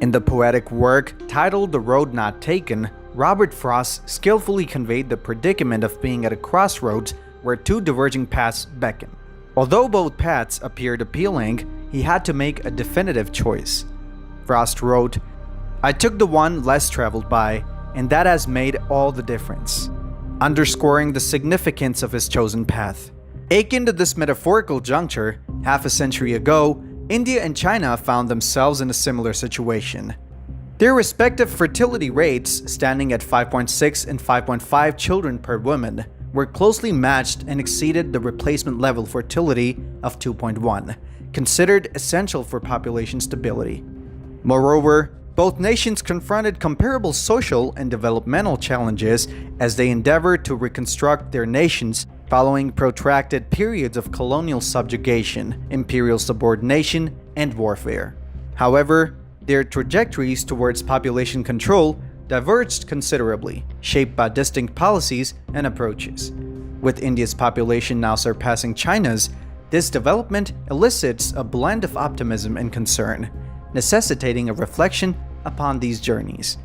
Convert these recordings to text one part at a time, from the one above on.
In the poetic work titled The Road Not Taken, Robert Frost skillfully conveyed the predicament of being at a crossroads where two diverging paths beckon. Although both paths appeared appealing, he had to make a definitive choice. Frost wrote, "I took the one less traveled by, and that has made all the difference," underscoring the significance of his chosen path. Akin to this metaphorical juncture, half a century ago, India and China found themselves in a similar situation. Their respective fertility rates, standing at 5.6 and 5.5 children per woman, were closely matched and exceeded the replacement level fertility of 2.1, considered essential for population stability. Moreover, both nations confronted comparable social and developmental challenges as they endeavored to reconstruct their nations following protracted periods of colonial subjugation, imperial subordination, and warfare. However, their trajectories towards population control diverged considerably, shaped by distinct policies and approaches. With India's population now surpassing China's, this development elicits a blend of optimism and concern, necessitating a reflection upon these journeys.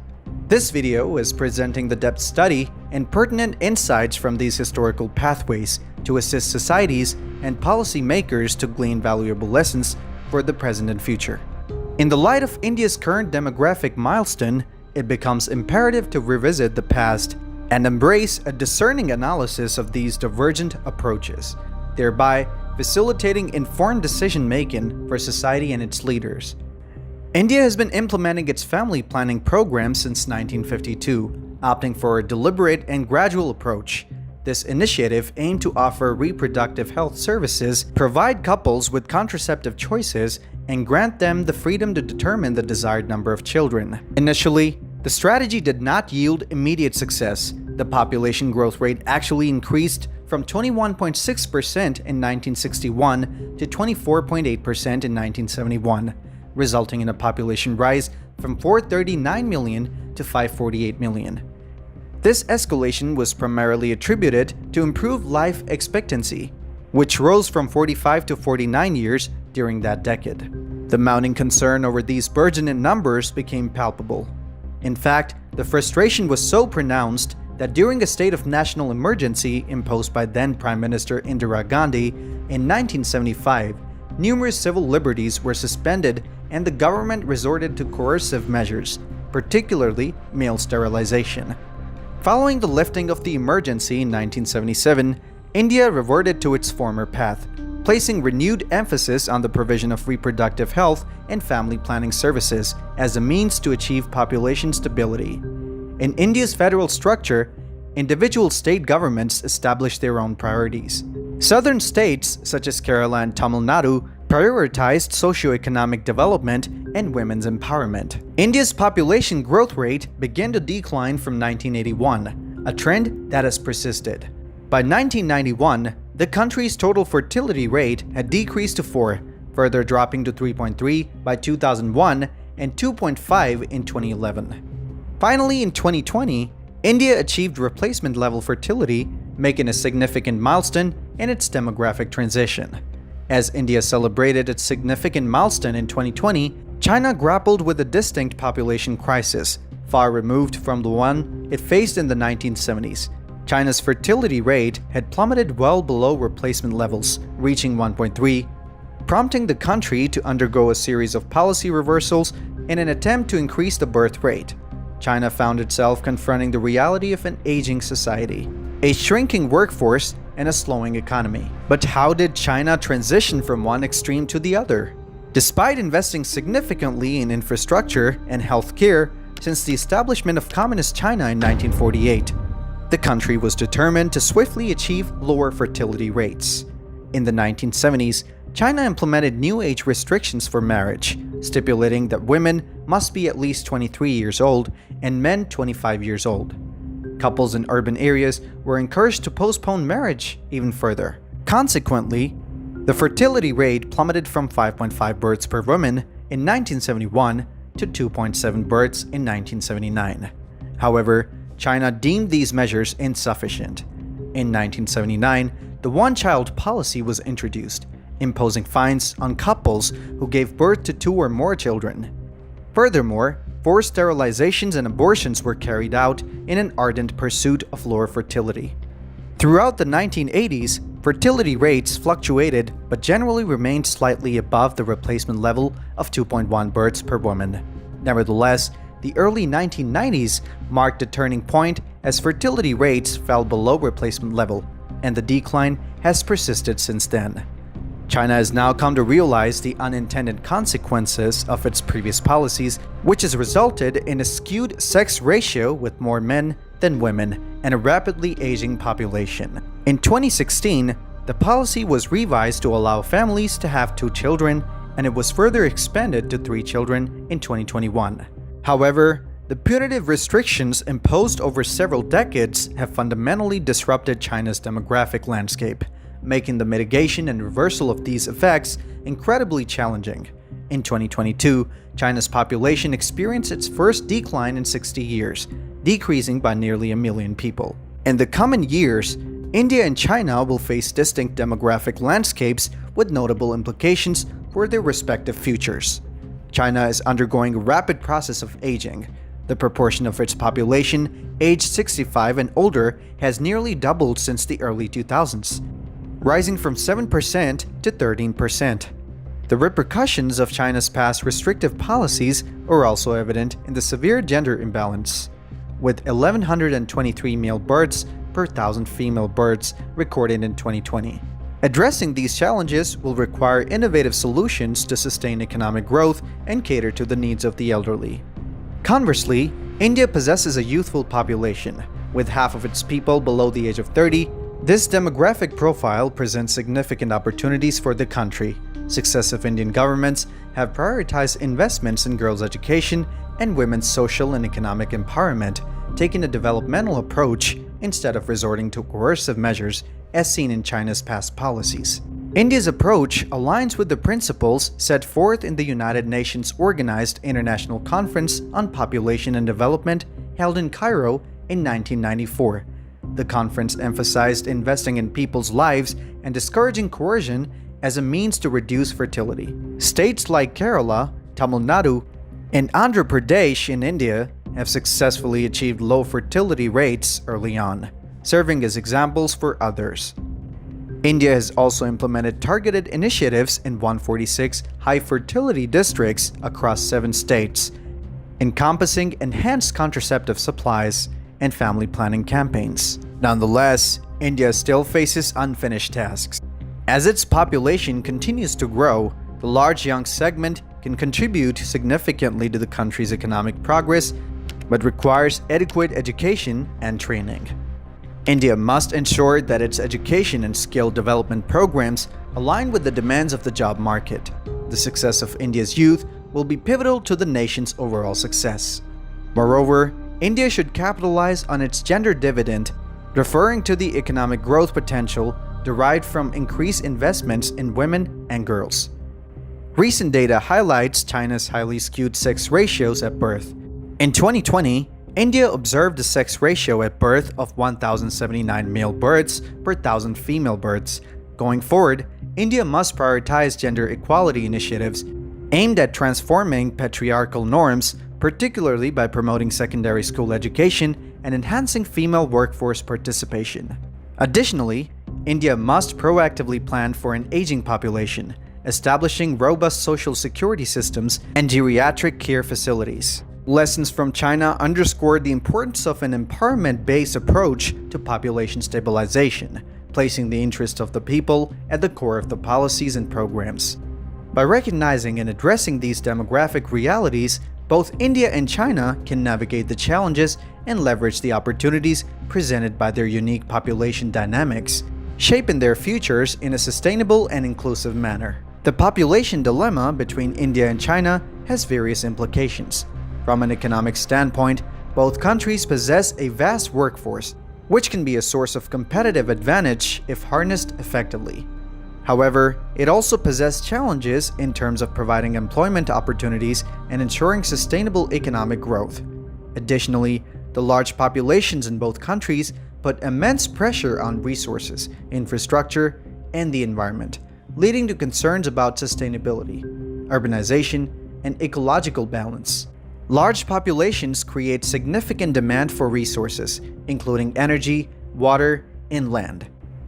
This video is presenting the depth study and pertinent insights from these historical pathways to assist societies and policymakers to glean valuable lessons for the present and future. In the light of India's current demographic milestone, it becomes imperative to revisit the past and embrace a discerning analysis of these divergent approaches, thereby facilitating informed decision-making for society and its leaders. India has been implementing its family planning program since 1952, opting for a deliberate and gradual approach. This initiative aimed to offer reproductive health services, provide couples with contraceptive choices, and grant them the freedom to determine the desired number of children. Initially, the strategy did not yield immediate success. The population growth rate actually increased from 21.6% in 1961 to 24.8% in 1971. Resulting in a population rise from 439 million to 548 million. This escalation was primarily attributed to improved life expectancy, which rose from 45 to 49 years during that decade. The mounting concern over these burgeoning numbers became palpable. In fact, the frustration was so pronounced that during a state of national emergency imposed by then Prime Minister Indira Gandhi in 1975, numerous civil liberties were suspended and the government resorted to coercive measures, particularly male sterilization. Following the lifting of the emergency in 1977, India reverted to its former path, placing renewed emphasis on the provision of reproductive health and family planning services as a means to achieve population stability. In India's federal structure, individual state governments established their own priorities. Southern states, such as Kerala and Tamil Nadu, prioritized socioeconomic development and women's empowerment. India's population growth rate began to decline from 1981, a trend that has persisted. By 1991, the country's total fertility rate had decreased to 4, further dropping to 3.3 by 2001 and 2.5 in 2011. Finally, in 2020, India achieved replacement-level fertility, making a significant milestone in its demographic transition. As India celebrated its significant milestone in 2020, China grappled with a distinct population crisis, far removed from the one it faced in the 1970s. China's fertility rate had plummeted well below replacement levels, reaching 1.3, prompting the country to undergo a series of policy reversals in an attempt to increase the birth rate. China found itself confronting the reality of an aging society, a shrinking workforce, and a slowing economy. But how did China transition from one extreme to the other? Despite investing significantly in infrastructure and healthcare since the establishment of Communist China in 1948, the country was determined to swiftly achieve lower fertility rates. In the 1970s, China implemented new age restrictions for marriage, stipulating that women must be at least 23 years old and men 25 years old. Couples in urban areas were encouraged to postpone marriage even further. Consequently, the fertility rate plummeted from 5.5 births per woman in 1971 to 2.7 births in 1979. However, China deemed these measures insufficient. In 1979, the one-child policy was introduced, imposing fines on couples who gave birth to 2 or more children. Furthermore, forced sterilizations and abortions were carried out in an ardent pursuit of lower fertility. Throughout the 1980s, fertility rates fluctuated but generally remained slightly above the replacement level of 2.1 births per woman. Nevertheless, the early 1990s marked a turning point as fertility rates fell below replacement level, and the decline has persisted since then. China has now come to realize the unintended consequences of its previous policies, which has resulted in a skewed sex ratio with more men than women and a rapidly aging population. In 2016, the policy was revised to allow families to have 2 children, and it was further expanded to 3 children in 2021. However, the punitive restrictions imposed over several decades have fundamentally disrupted China's demographic landscape, making the mitigation and reversal of these effects incredibly challenging. In 2022, China's population experienced its first decline in 60 years, decreasing by nearly 1 million people. In the coming years, India and China will face distinct demographic landscapes with notable implications for their respective futures. China is undergoing a rapid process of aging. The proportion of its population aged 65 and older has nearly doubled since the early 2000s, rising from 7% to 13%. The repercussions of China's past restrictive policies are also evident in the severe gender imbalance, with 1,123 male births per 1,000 female births recorded in 2020. Addressing these challenges will require innovative solutions to sustain economic growth and cater to the needs of the elderly. Conversely, India possesses a youthful population. With half of its people below the age of 30, this demographic profile presents significant opportunities for the country. Successive Indian governments have prioritized investments in girls' education and women's social and economic empowerment, taking a developmental approach instead of resorting to coercive measures as seen in China's past policies. India's approach aligns with the principles set forth in the United Nations organized International Conference on Population and Development held in Cairo in 1994. The conference emphasized investing in people's lives and discouraging coercion as a means to reduce fertility. States like Kerala, Tamil Nadu, and Andhra Pradesh in India have successfully achieved low fertility rates early on, serving as examples for others. India has also implemented targeted initiatives in 146 high fertility districts across 7 states, encompassing enhanced contraceptive supplies and family planning campaigns. Nonetheless, India still faces unfinished tasks. As its population continues to grow, the large young segment can contribute significantly to the country's economic progress, but requires adequate education and training. India must ensure that its education and skill development programs align with the demands of the job market. The success of India's youth will be pivotal to the nation's overall success. Moreover, India should capitalize on its gender dividend, referring to the economic growth potential derived from increased investments in women and girls. Recent data highlights China's highly skewed sex ratios at birth. In 2020, India observed a sex ratio at birth of 1,079 male births per 1,000 female births. Going forward, India must prioritize gender equality initiatives aimed at transforming patriarchal norms, particularly by promoting secondary school education and enhancing female workforce participation. Additionally, India must proactively plan for an aging population, establishing robust social security systems and geriatric care facilities. Lessons from China underscore the importance of an empowerment-based approach to population stabilization, placing the interests of the people at the core of the policies and programs. By recognizing and addressing these demographic realities, both India and China can navigate the challenges and leverage the opportunities presented by their unique population dynamics, shaping their futures in a sustainable and inclusive manner. The population dilemma between India and China has various implications. From an economic standpoint, both countries possess a vast workforce, which can be a source of competitive advantage if harnessed effectively. However, it also possesses challenges in terms of providing employment opportunities and ensuring sustainable economic growth. Additionally, the large populations in both countries put immense pressure on resources, infrastructure, and the environment, leading to concerns about sustainability, urbanization, and ecological balance. Large populations create significant demand for resources, including energy, water, and land.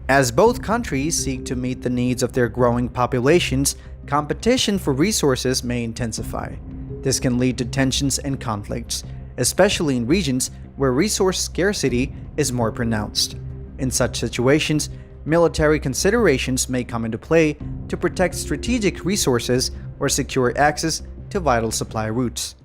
As both countries seek to meet the needs of their growing populations, competition for resources may intensify. This can lead to tensions and conflicts, especially in regions where resource scarcity is more pronounced. In such situations, military considerations may come into play to protect strategic resources or secure access to vital supply routes.